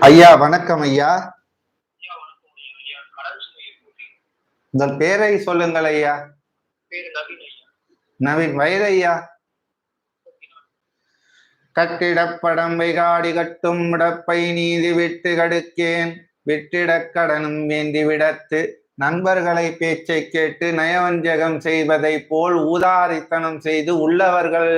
ஐயா வணக்கம் ஐயா. உங்கள் பேரை சொல்லுங்கள் ஐயா. நவீன். வயது ஐயா? கட்டிடப்படம் வைகாடி கட்டும் இடப்பை நீதி விட்டு கடுக்கேன் விட்டிடக் கடனும் வேண்டி விடத்து நண்பர்களை பேச்சை கேட்டு நயவஞ்சகம் செய்வதை போல் ஊதாரித்தனம் செய்து உள்ளவர்கள்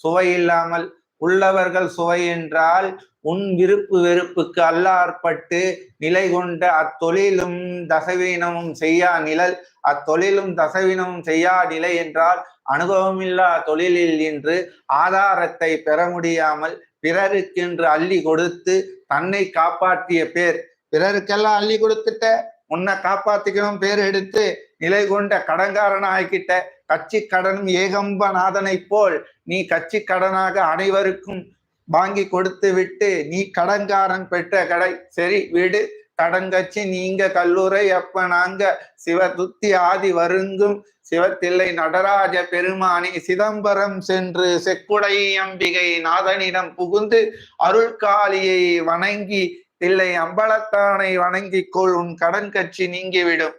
சுவையில்லாமல் உள்ளவர்கள் சுவை என்றால் உன் விருப்பு வெறுப்புக்கு அல்லாற்பட்டு நிலை கொண்ட அத்தொழிலும் தசவீனமும் செய்யா நிழல் அத்தொழிலும் தசவீனமும் செய்யா நிலை என்றால் அனுபவமில்லா தொழிலில் இன்று ஆதாரத்தை பெற முடியாமல் பிறருக்கென்று அள்ளி கொடுத்து தன்னை காப்பாற்றிய பேர் பிறருக்கெல்லாம் அள்ளி கொடுத்துட்ட உன்னை காப்பாத்திக்கணும் பேர் எடுத்து நிலை கொண்ட கடன்காரன் ஆகிக்கிட்ட கட்சி கடனும் ஏகம்பநாதனை போல் நீ கட்சி கடனாக அனைவருக்கும் வாங்கி கொடுத்து விட்டு நீ கடன்காரன் பெற்ற கடை சரி விடு கடன் கட்சி நீங்க கல்லூரை அப்ப நாங்க சிவதுத்தி ஆதி வருங்கும் சிவத்தில்லை நடராஜ பெருமானி சிதம்பரம் சென்று செக்குடை அம்பிகை நாதனிடம் புகுந்து அருள்காளியை வணங்கி தில்லை அம்பலத்தானை வணங்கிக் கொள் உன் கடன் கட்சி நீங்கிவிடும்.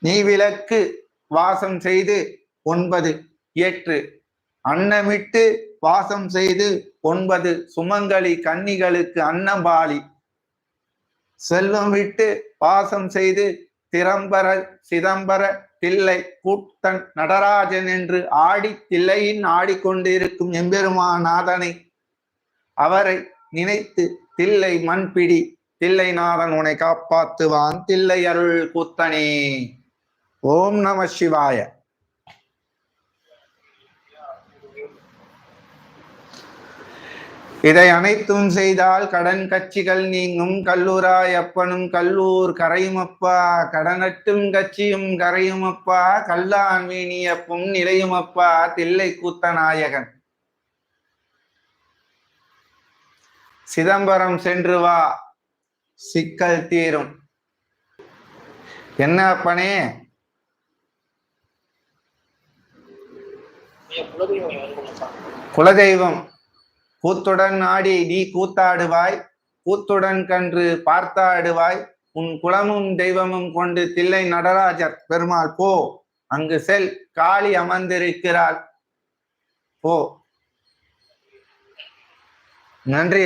நீ விளக்கு வாசம் செய்து 9 ஏற்று அன்னமிட்டு வாசம் செய்து 9 சுமங்கலி கன்னிகளுக்கு அன்னபாலி செல்வம் விட்டு வாசம் செய்து திறம்பர சிதம்பர தில்லை கூத்தன் நடராஜன் என்று ஆடி தில்லையின் ஆடிக்கொண்டிருக்கும் எம்பெருமாநாதனை அவரை நினைத்து தில்லை மண்பிடி தில்லைநாதன் உன்னை காப்பாத்துவான் தில்லை அருள் கூத்தனே. ஓம் நம சிவாய. இதை அனைத்தும் செய்தால் கடன் கட்சிகள் நீங்கும் கல்லூராய் அப்பனும் கல்லூர் கரையுமப்பா கடனட்டும் கட்சியும் கரையுமப்பா கல்லான் மீனியப்பும் நிலையுமப்பா தில்லை கூத்தநாயகன். சிதம்பரம் சென்று வா சிக்கல் தீரும். என்ன அப்பனே? குலதெய்வம் கூத்துடன் ஆடி நீ கூத்தாடுவாய் கூத்துடன் கன்று பார்த்தாடுவாய் உன் குலமும் தெய்வமும் கொண்டு தில்லை நடராஜர் பெருமாள் போ அங்கு செல் காளி அமர்ந்திருக்கிறாள் போ. நன்றி.